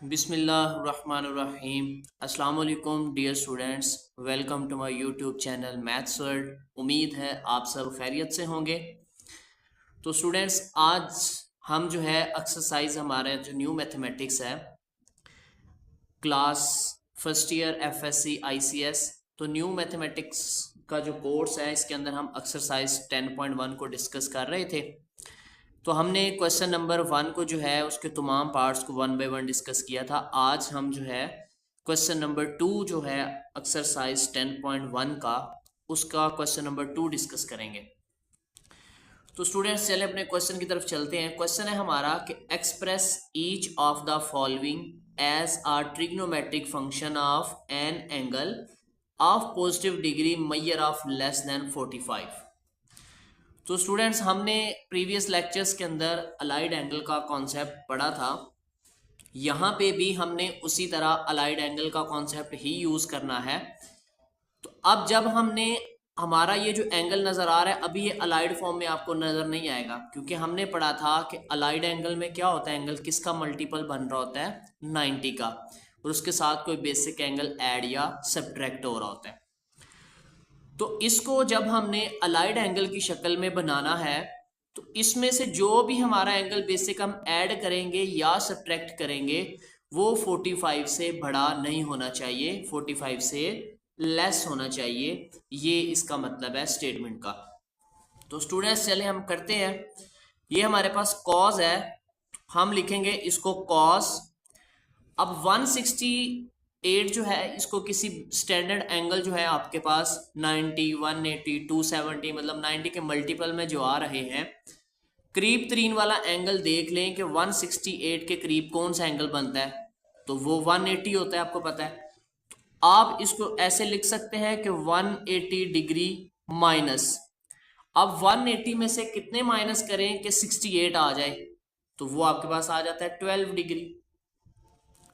बिस्मिल्लाहिर्रहमानिर्रहीम। अस्सलाम वालेकुम dear students, welcome to my YouTube channel maths world. उम्मीद है आप सब खैरियत से होंगे। तो स्टूडेंट्स, आज हम जो है एक्सरसाइज हमारे जो न्यू मैथमेटिक्स है class first year FSc ICS, तो न्यू मैथमेटिक्स का जो कोर्स है इसके अंदर हम एक्सरसाइज 10.1 को डिस्कस कर रहे थे। तो हमने क्वेश्चन नंबर 1 को जो है उसके तमाम पार्ट्स को 1 बाय 1 डिस्कस किया था। आज हम जो है क्वेश्चन नंबर 2 जो है एक्सरसाइज 10.1 का, उसका क्वेश्चन नंबर 2 डिस्कस करेंगे। तो स्टूडेंट्स चले अपने क्वेश्चन की तरफ चलते हैं। क्वेश्चन है हमारा कि express each of the following as a trigonometric function of an angle of positive degree measure of less than 45। तो स्टूडेंट्स, हमने प्रीवियस लेक्चर्स के अंदर अलाइड एंगल का कॉन्सेप्ट पढ़ा था। यहाँ पे भी हमने उसी तरह अलाइड एंगल का कॉन्सेप्ट ही यूज़ करना है। तो अब जब हमने हमारा ये जो एंगल नज़र आ रहा है, अभी ये अलाइड फॉर्म में आपको नज़र नहीं आएगा, क्योंकि हमने पढ़ा था कि अलाइड एंगल में क्या होता है, एंगल किसका मल्टीपल बन रहा होता है, 90 का, और उसके साथ कोई बेसिक एंगल ऐड या सब्ट्रैक्ट हो रहा होता है। तो इसको जब हमने अलाइड एंगल की शक्ल में बनाना है, तो इसमें से जो भी हमारा एंगल बेसिक हम ऐड करेंगे या सब्ट्रैक्ट करेंगे वो 45 से बड़ा नहीं होना चाहिए, 45 से लेस होना चाहिए। ये इसका मतलब है स्टेटमेंट का। तो स्टूडेंट्स चले हम करते हैं। ये हमारे पास कॉस है, हम लिखेंगे इसको कॉस। अब 168 जो है इसको किसी स्टैंडर्ड एंगल जो है आपके पास 90, 180, 270 मतलब 90 के मल्टीपल में जो आ रहे हैं, करीब तरीन वाला एंगल देख लें कि 168 के करीब कौन सा एंगल बनता है, तो वो 180 होता है, आपको पता है। तो आप इसको ऐसे लिख सकते हैं कि 180 डिग्री माइनस। अब 180 में से कितने माइनस करें कि 68 आ जाए, तो वो आपके पास आ जाता है 12 डिग्री।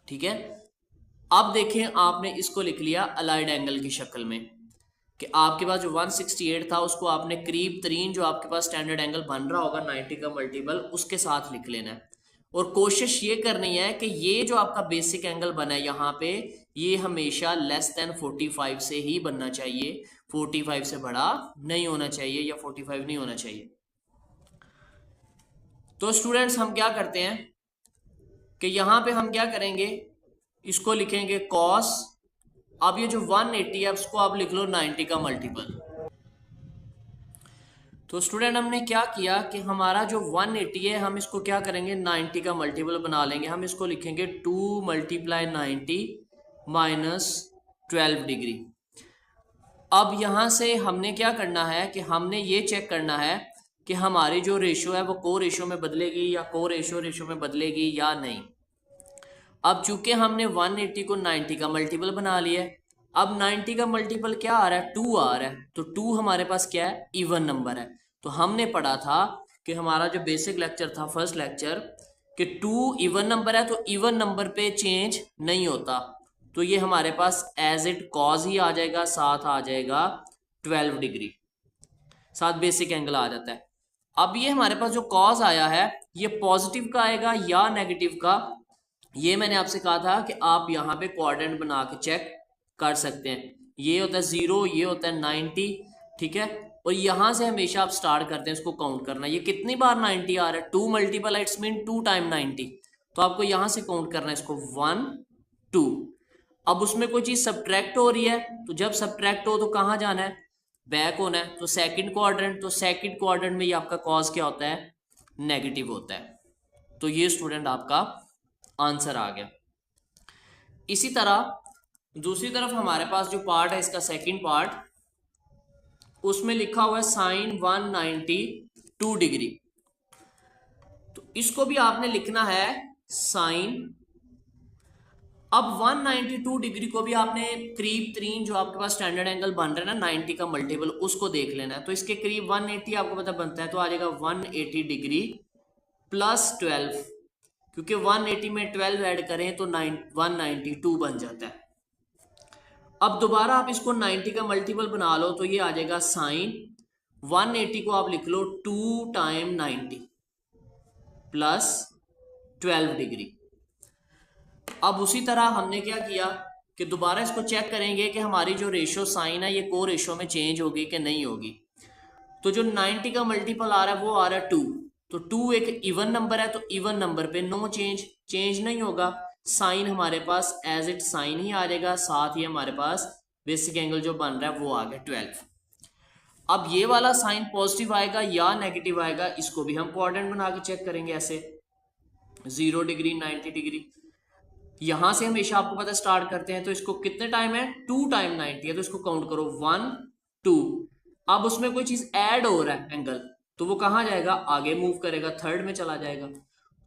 ठीक है, अब देखें आपने इसको लिख लिया अलाइड एंगल की शक्ल में कि आपके पास जो 168 था उसको आपने करीब तरीन जो आपके पास स्टैंडर्ड एंगल बन रहा होगा 90 का मल्टीपल, उसके साथ लिख लेना है। और कोशिश ये करनी है कि ये जो आपका बेसिक एंगल बना है यहाँ पे, ये हमेशा लेस देन 45 से ही बनना चाहिए, 45 से बड़ा नहीं होना चाहिए या 45 नहीं होना चाहिए। तो स्टूडेंट्स हम क्या करते हैं कि यहाँ पे हम क्या करेंगे, इसको लिखेंगे कॉस। अब ये जो 180 है उसको आप लिख लो 90 का मल्टीपल। तो स्टूडेंट हमने क्या किया कि हमारा जो 180 है हम इसको क्या करेंगे 90 का मल्टीपल बना लेंगे। हम इसको लिखेंगे 2 मल्टीप्लाई 90 माइनस 12 डिग्री। अब यहाँ से हमने क्या करना है कि हमने ये चेक करना है कि हमारी जो रेशो है वो को रेशो में बदलेगी या को रेशो में बदलेगी या नहीं। अब चूंकि हमने 180 को 90 का मल्टीपल बना लिया है, अब 90 का मल्टीपल क्या आ रहा है, 2 आ रहा है, तो 2 हमारे पास क्या है, इवन नंबर है। तो हमने पढ़ा था कि हमारा जो बेसिक लेक्चर था फर्स्ट लेक्चर कि 2 इवन नंबर है, तो इवन नंबर पे चेंज नहीं होता, तो ये हमारे पास एज इट कॉज ही आ जाएगा, साथ आ जाएगा 12 डिग्री, साथ बेसिक एंगल आ जाता है। अब ये हमारे पास जो कॉज आया है ये पॉजिटिव का आएगा या नेगेटिव का, ये मैंने आपसे कहा था कि आप यहाँ पे क्वाड्रेंट बना के चेक कर सकते हैं। ये होता है 0, ये होता है 90, ठीक है। और यहाँ से हमेशा आप स्टार्ट करते हैं इसको काउंट करना, ये कितनी बार 90 आ रहा है, 2 मल्टीपल इट्स मीन 2 टाइम 90, तो आपको यहाँ से काउंट करना है इसको 1 2। अब उसमें कोई चीज़ सब्ट्रैक्ट हो रही है, तो जब सब्ट्रैक्ट हो तो कहाँ जाना है, बैक होना है, तो सेकंड क्वाड्रेंट, तो सेकंड क्वाड्रेंट में ये आपका कॉज क्या होता है, नेगेटिव होता है। तो ये स्टूडेंट आपका आंसर आ गया। इसी तरह दूसरी तरफ हमारे पास जो पार्ट है इसका सेकंड पार्ट, उसमें लिखा हुआ है साइन 192 डिग्री। तो इसको भी आपने लिखना है साइन। अब 192 डिग्री को भी आपने करीब तरीन जो आपके पास स्टैंडर्ड एंगल बन रहा है ना 90 का मल्टीपल, उसको देख लेना है। तो इसके करीब 180 आपको पता बनता है, तो आ जाएगा 180 डिग्री प्लस 12, क्योंकि 180 में 12 ऐड करें तो 192 बन जाता है। अब दोबारा आप इसको 90 का मल्टीपल बना लो, तो ये आ जाएगा साइन 180 को आप लिख लो 2 टाइम 90 प्लस 12 डिग्री। अब उसी तरह हमने क्या किया कि दोबारा इसको चेक करेंगे कि हमारी जो रेशो साइन है ये को रेशो में चेंज होगी कि नहीं होगी। तो जो 90 का मल्टीपल आ रहा है वो आ रहा है 2, तो 2 एक इवन नंबर है, तो इवन नंबर पे नो चेंज नहीं होगा, साइन हमारे पास एज इट साइन ही आ जाएगा। साथ ही हमारे पास बेसिक एंगल जो बन रहा है वो आ गया 12। अब ये वाला साइन पॉजिटिव आएगा या नेगेटिव आएगा, इसको भी हम क्वाड्रेंट बना के चेक करेंगे ऐसे 0 डिग्री 90 डिग्री। यहां से हमेशा आपको पता स्टार्ट करते हैं, तो इसको कितने टाइम है 2 टाइम 90 है, तो इसको काउंट करो 1 2। अब उसमें कोई चीज ऐड हो रहा है एंगल, तो वो कहां जाएगा, आगे मूव करेगा, थर्ड में चला जाएगा।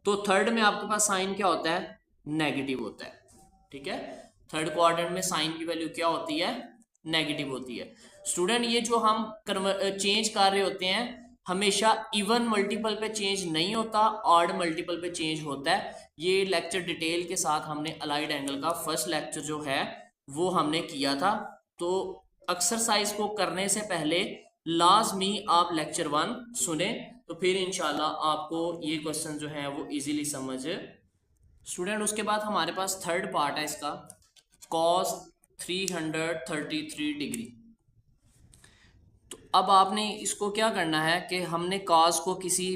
तो थर्ड में आपके पास साइन क्या होता है, नेगेटिव होता है। ठीक है, थर्ड क्वाड्रेंट में साइन की वैल्यू क्या होती है, नेगेटिव होती है। स्टूडेंट ये जो हम चेंज कर रहे होते हैं हमेशा इवन मल्टीपल पे चेंज नहीं होता, ऑड मल्टीपल पे चेंज होता है। ये लेक्चर डिटेल के साथ हमने अलाइड एंगल का फर्स्ट लेक्चर जो है वो हमने किया था। तो एक्सरसाइज को करने से पहले लाजमी आप लेक्चर 1 सुने, तो फिर इंशाल्लाह आपको ये क्वेश्चन जो है वो इजीली समझ। स्टूडेंट उसके बाद हमारे पास थर्ड पार्ट है इसका, cos 333 डिग्री। तो अब आपने इसको क्या करना है कि हमने cos को किसी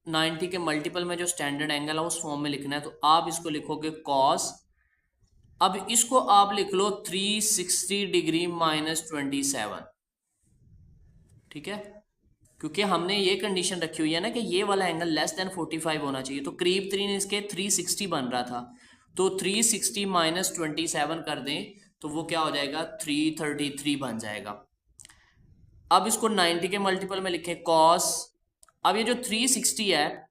90 के मल्टीपल में जो स्टैंडर्ड एंगल है उस फॉर्म में लिखना है। तो आप इसको लिखोगे cos, अब इसको आप लिख लो 360 डिग्री -27। ठीक है, क्योंकि हमने ये कंडीशन रखी हुई है ना कि ये वाला एंगल लेस देन 45 होना चाहिए, तो करीब 3 इसके 360 बन रहा था, तो 360 -27 कर दें तो वो क्या हो जाएगा 333 बन जाएगा। अब इसको 90 के मल्टीपल में लिखें cos, अब ये जो 360 है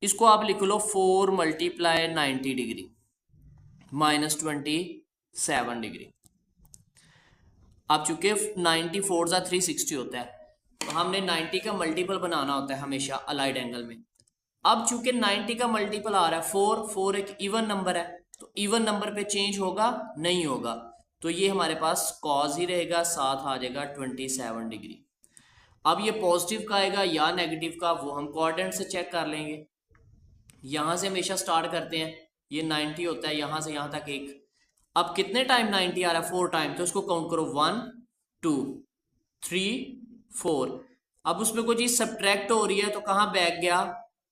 इसको आप लिख लो 4 × 90 डिग्री -27 डिग्री। अब चूंकि 94 × 360 होता है तो हमने 90 का मल्टीपल बनाना होता है हमेशा अलाइड एंगल में। अब चूंकि 90 का मल्टीपल आ रहा है 4 एक इवन नंबर है, तो इवन नंबर पे चेंज होगा नहीं होगा, तो ये हमारे पास cos ही रहेगा, साथ आ जाएगा 27 डिग्री। अब ये पॉजिटिव का आएगा या नेगेटिव का वो हम कोऑर्डिनेट से चेक कर लेंगे। यहां से हमेशा स्टार्ट करते हैं, ये 90 होता है, यहां से यहां तक एक। अब कितने टाइम 90 आ रहा है 4 टाइम, तो इसको काउंट करो 1 2 3 4। अब उसमें कोई चीज सब्ट्रैक्ट हो रही है तो कहां बैक गया,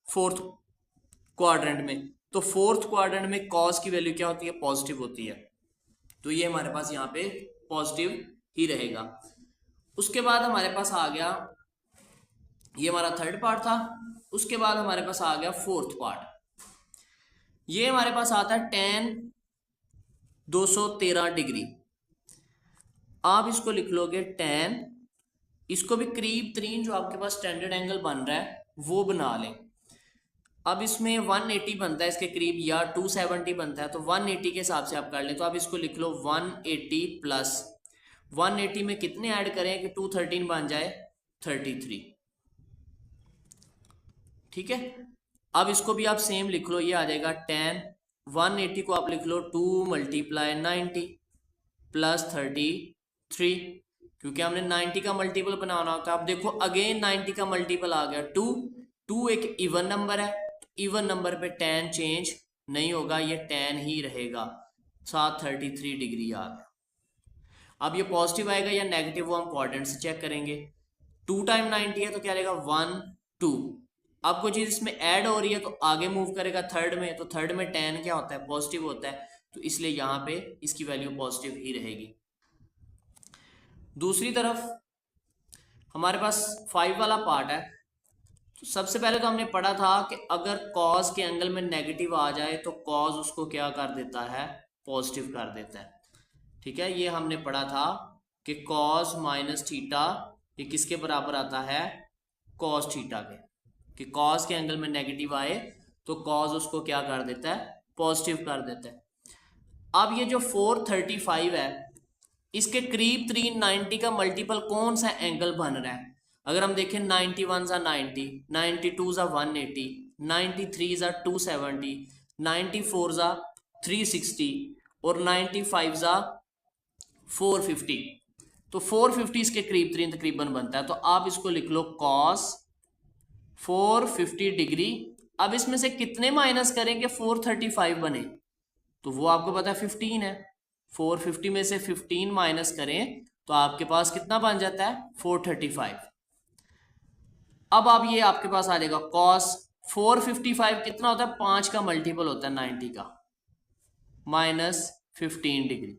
फोर्थ क्वाड्रेंट में, तो फोर्थ क्वाड्रेंट में cos की वैल्यू क्या होती है, पॉजिटिव होती है, तो ये हमारे पास यहाँ पे पॉजिटिव ही रहेगा। उसके बाद हमारे पास आ गया, ये हमारा थर्ड पार्ट था। उसके बाद हमारे पास आ गया फोर्थ पार्ट, ये हमारे पास आता है tan 213 डिग्री। आप इसको लिख लोगे tan, इसको भी करीब 3 जो आपके पास स्टैंडर्ड एंगल बन रहा है वो बना लें। अब इसमें 180 बनता है इसके करीब या 270 बनता है, तो 180 के हिसाब से आप कर लें, तो आप इसको लिख लो 180 प्लस 180 में कितने ऐड करें कि 213 बन जाए 33। ठीक है, अब इसको भी आप सेम लिख लो, ये आ जाएगा tan 180 को आप लिख लो 2 × 90 प्लस 33, क्योंकि हमने 90 का मल्टीपल बनाना होता है। अब देखो अगेन 90 का मल्टीपल आ गया 2 एक इवन नंबर है, इवन नंबर पे tan चेंज नहीं होगा, ये tan ही रहेगा, साथ 33 डिग्री आ गया। अब ये पॉजिटिव आएगा या नेगेटिव वो हम कोऑर्डिनेट से चेक करेंगे। 2 टाइम 90 है तो क्या रहेगा 1 2। अब कोई चीज इसमें ऐड हो रही है तो आगे मूव करेगा थर्ड में, तो थर्ड में tan क्या होता है, पॉजिटिव होता है, तो इसलिए यहाँ पे इसकी वैल्यू पॉजिटिव ही रहेगी। दूसरी तरफ हमारे पास 5 वाला पार्ट है। तो सबसे पहले तो हमने पढ़ा था कि अगर cos के एंगल में नेगेटिव आ जाए तो cos उसको क्या कर देता है, पॉजिटिव कर देता है। ठीक है, ये हमने पढ़ा था कि cos -थीटा ये किसके बराबर आता है, cos थीटा के, कि cos के एंगल में नेगेटिव आए तो cos उसको क्या कर देता है, पॉजिटिव कर देता है। अब ये जो 435 है इसके करीब 390 का मल्टीपल कौन सा एंगल बन रहा है, अगर हम देखें 91 ज़ा 90, 92 ज़ा 180, 93 ज़ा 270, 94 ज़ा 360 और 95 ज़ा 450, तो 450 इसके करीब तकरीबन बनता है। तो आप इसको लिख लो cos 450 डिग्री। अब इसमें से कितने माइनस करें कि 435 बने, तो वो आपको पता है 15 है। 450 में से 15 माइनस करें तो आपके पास कितना बन जाता है 435। अब आप ये आपके पास आ जाएगा cos 455 कितना होता है 5 का मल्टीपल होता है 90 का माइनस 15 डिग्री।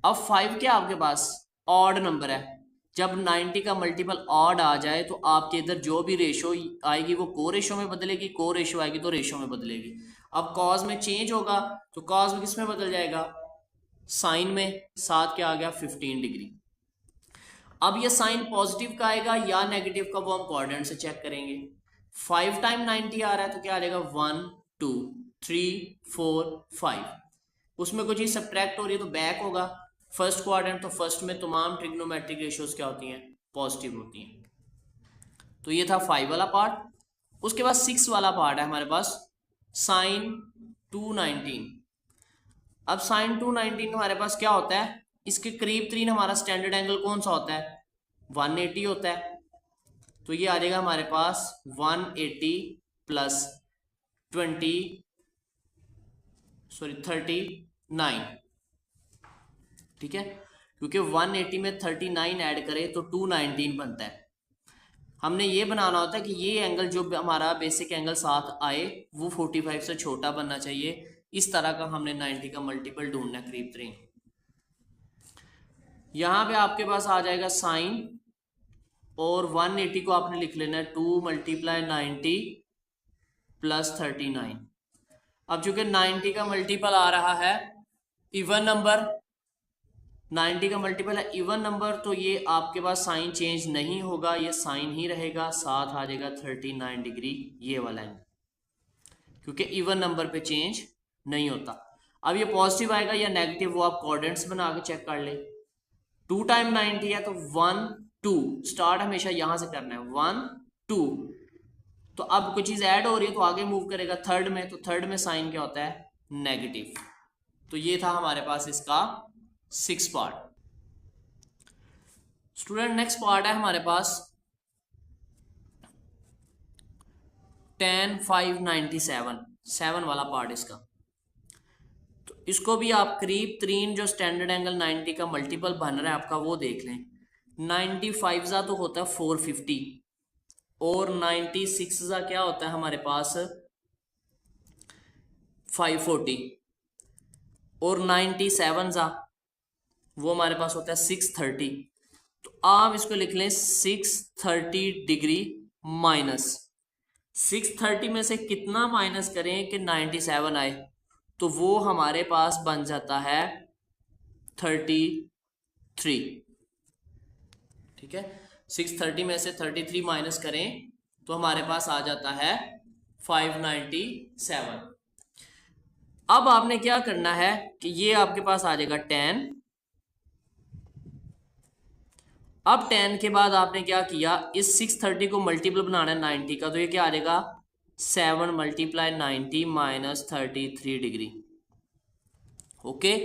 अब 5 क्या आपके पास ऑड नंबर है, जब 90 का मल्टीपल ऑड आ जाए तो आपके इधर जो भी रेशो आएगी वो को रेशो में बदलेगी, को रेशो आएगी तो रेशो में बदलेगी। अब कॉज में चेंज होगा तो कॉज में किस में बदल जाएगा साइन में, साथ क्या आ गया 15 डिग्री। अब ये साइन पॉजिटिव का आएगा या नेगेटिव का वो हम कोऑर्डिनेट से चेक करेंगे। 5 टाइम 90 आ रहा है तो क्या आ जाएगा 1 2 3 4 5, उसमें कोई चीज सब्ट्रैक्ट हो रही है तो बैक होगा फर्स्ट क्वाड्रेंट, तो फर्स्ट में तमाम ट्रिग्नोमेट्रिक रेशियोज क्या होती हैं पॉजिटिव होती हैं। तो ये था 5 वाला पार्ट। उसके बाद 6 वाला पार्ट है हमारे पास साइन 219। अब साइन 219 हमारे पास क्या होता है, इसके करीब तरीन हमारा स्टैंडर्ड एंगल कौन सा होता है 180 होता है। तो ये आ जाएगा हमारे पास 180 प्लस 39, ठीक है, क्योंकि 180 में 39 ऐड करें तो 219 बनता है। हमने ये बनाना होता है कि ये एंगल जो हमारा बेसिक एंगल साथ आए वो 45 से छोटा बनना चाहिए। इस तरह का हमने 90 का मल्टीपल ढूंढना है करीब तरीन। यहां पे आपके पास आ जाएगा साइन और 180 को आपने लिख लेना है 2 मल्टीप्लाई 90 प्लस 39। अब चूंकि 90 का मल्टीपल आ रहा है इवन नंबर, 90 का मल्टीपल है इवन नंबर, तो ये आपके पास साइन चेंज नहीं होगा, ये साइन ही रहेगा, साथ आ जाएगा 39 डिग्री ये वाला एंगल, क्योंकि इवन नंबर पे चेंज नहीं होता। अब ये पॉजिटिव आएगा या नेगेटिव वो आप कोऑर्डिनेट्स बना के चेक कर ले। 2 टाइम 90 है तो 1 2, स्टार्ट हमेशा यहां से करना है 1 2, तो अब कोई चीज ऐड हो रही है तो आगे मूव करेगा थर्ड में, तो थर्ड में साइन क्या होता है नेगेटिव। तो ये था हमारे पास इसका 6 पार्ट। स्टूडेंट नेक्स्ट पार्ट है हमारे पास tan 597, 7 वाला पार्ट इसका। तो इसको भी आप करीब तरीन जो स्टैंडर्ड एंगल 90 का मल्टीपल बन रहा है आपका वो देख लें। 95 जा तो होता है 450 और 96 जा क्या होता है हमारे पास 540 और 97 जा वो हमारे पास होता है 630। तो आप इसको लिख लें 630 डिग्री माइनस 630 में से कितना माइनस करें कि 97 आए, तो वो हमारे पास बन जाता है 33, ठीक है। 630 में से 33 माइनस करें तो हमारे पास आ जाता है 597। अब आपने क्या करना है कि ये आपके पास आ जाएगा 10। अब 10 के बाद आपने क्या किया, इस 630 को मल्टीपल बनाना है 90 का, तो ये क्या आ जाएगा 7 multiply 90 minus 33 degree. Okay,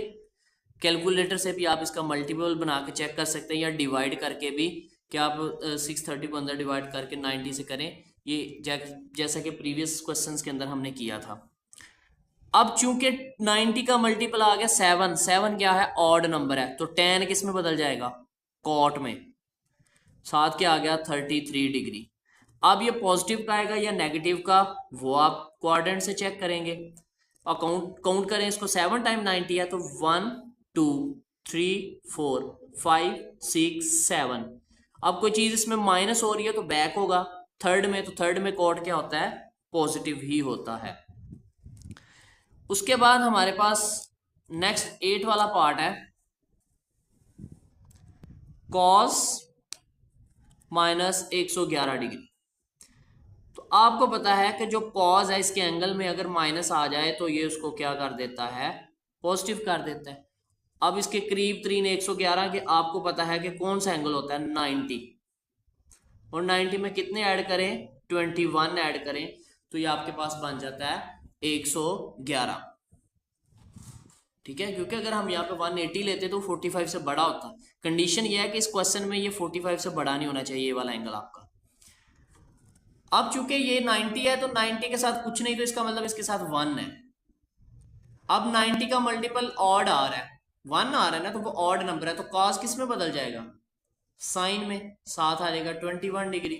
calculator से भी आप इसका मल्टीपल बना के चेक कर सकते हैं या डिवाइड करके भी, कि आप 630 को अंदर डिवाइड करके 90 से करें, ये जैसा कि प्रीवियस क्वेश्चंस के अंदर हमने किया था। अब चूंकि 90 का मल्टीपल आ गया 7, 7 क्या है ऑड नंबर है, तो 10 किस में बदल जाएगा कॉट में, साथ क्या आ गया 33 डिग्री। अब ये पॉजिटिव का आएगा या नेगेटिव का वो आप क्वाड्रेंट से चेक करेंगे और काउंट करें इसको। 7 टाइम 90 है तो 1 2 3 4 5 6 7। अब कोई चीज इसमें माइनस हो रही है तो बैक होगा थर्ड में, तो थर्ड में कॉट क्या होता है पॉजिटिव ही होता है। उसके बाद हमारे पास नेक्स्ट 8 वाला पार्ट है कॉस माइनस 111 डिग्री। तो आपको पता है कि जो कॉज है इसके एंगल में अगर माइनस आ जाए तो ये उसको क्या कर देता है पॉजिटिव कर देता है। अब इसके करीब तरीन 111 के आपको पता है कि कौन सा एंगल होता है 90, और 90 में कितने ऐड करें 21 ऐड करें तो ये आपके पास बन जाता है 111, ठीक है। क्योंकि अगर हम यहाँ पे 180 लेते तो 45 से बड़ा होता। कंडीशन ये है कि इस क्वेश्चन में ये 45 से बड़ा नहीं होना चाहिए ये वाला एंगल आपका। अब चूंकि ये 90 है तो 90 के साथ कुछ नहीं, तो इसका मतलब इसके साथ 1 है, अब 90 का मल्टीपल ऑड आ रहा है, 1 आ रहा है ना, तो वो ऑड नंबर है, तो कॉस किस में बदल जाएगा, साइन में, साथ आ जाएगा 21 डिग्री।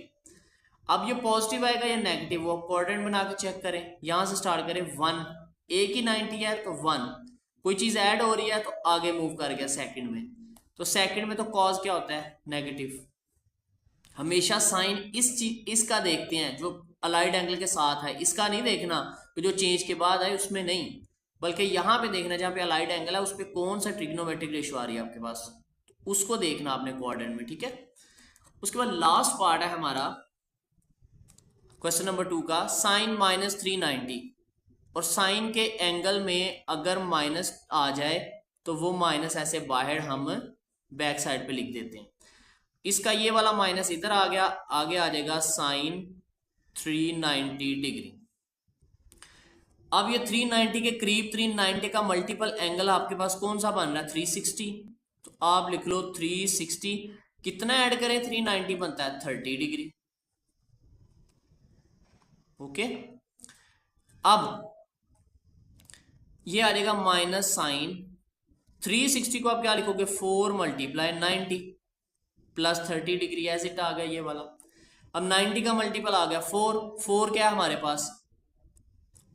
अब ये पॉजिटिव आएगा या नेगेटिव, वो क्वाड्रेंट बना के चेक करें। यहां से स्टार्ट करें 1, एक ही 90 है तो 1, कोई चीज ऐड हो रही है तो आगे मूव कर गया सेकंड में, तो सेकंड में तो कॉस क्या होता है, नेगेटिव। हमेशा साइन इस चीज इसका देखते हैं जो अलाइड एंगल के साथ है, इसका नहीं देखना कि जो चेंज के बाद है उसमें नहीं, बल्कि यहां पे देखना जहां पे अलाइड एंगल है उस पर कौन सा ट्रिग्नोमेट्रिक रेशियो आ रही है आपके पास, उसको देखना आपने क्वाड्रेंट में, ठीक है। उसके बाद लास्ट पार्ट है हमारा क्वेश्चन नंबर 2 का, साइन -390, और साइन के एंगल में अगर माइनस आ जाए तो वो माइनस ऐसे बाहर हम बैक साइड पे लिख देते हैं। इसका ये वाला माइनस इधर आ गया, आगे आ जाएगा साइन 390 डिग्री। अब ये 390 के करीब 390 का मल्टीपल एंगल आपके पास कौन सा बन रहा है, 360, तो आप लिख लो 360, कितना ऐड करें, 390 बनता है 30 डिग्री। ओके, अब ये आ जाएगा माइनस साइन 360 को आप क्या लिखोगे, 4 × 90 प्लस 30 डिग्री, एज इट आ गया ये वाला। अब 90 का मल्टीपल आ गया 4, 4 क्या है हमारे पास,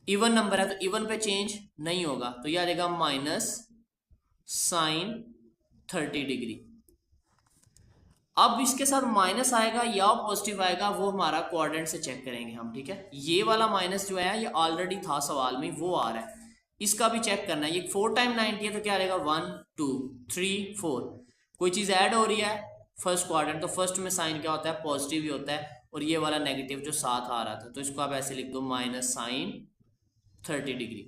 इवन नंबर है तो इवन पे चेंज नहीं होगा, तो ये आ जाएगा माइनस साइन 30 डिग्री। अब इसके साथ माइनस आएगा या पॉजिटिव आएगा वो हमारा क्वाड्रेंट से चेक करेंगे हम, ठीक है। ये वाला माइनस जो है ये ऑलरेडी था सवाल में, वो आ रहा है, इसका भी चेक करना है। ये 4 × 90 है तो क्या रहेगा, 1 2 3 4, कोई चीज ऐड हो रही है फर्स्ट क्वाड्रेंट, तो फर्स्ट में साइन क्या होता है, पॉजिटिव ही होता है, और ये वाला नेगेटिव जो साथ आ रहा था, तो इसको आप ऐसे लिख दो माइनस साइन 30 डिग्री।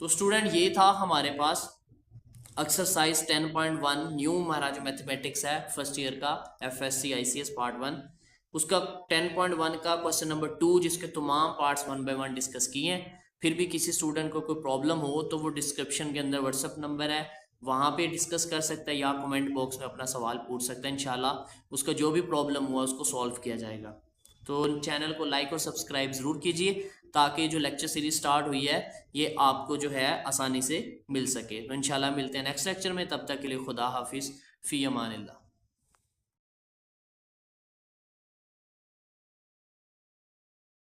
तो स्टूडेंट ये था हमारे पास एक्सरसाइज 10.1 न्यू हमारा जो मैथमेटिक्स है फर्स्ट ईयर का FSC ICS पार्ट 1, उसका 10.1 का क्वेश्चन नंबर 2, जिसके तमाम पार्ट्स 1 बाय 1 डिस्कस किए हैं। फिर भी किसी स्टूडेंट को कोई प्रॉब्लम हो तो वो डिस्क्रिप्शन के अंदर व्हाट्सअप नंबर है, वहाँ पे डिस्कस कर सकता है, या कमेंट बॉक्स में अपना सवाल पूछ सकता है, इंशाल्लाह उसका जो भी प्रॉब्लम हुआ उसको सॉल्व किया जाएगा। तो चैनल को लाइक और सब्सक्राइब ज़रूर कीजिए ताकि जो लेक्चर सीरीज स्टार्ट हुई है ये आपको जो है आसानी से मिल सके। तो इंशाल्लाह मिलते हैं नेक्स्ट लेक्चर में, तब तक के लिए खुदा हाफिज़, फ़ी अमानिल्लाह।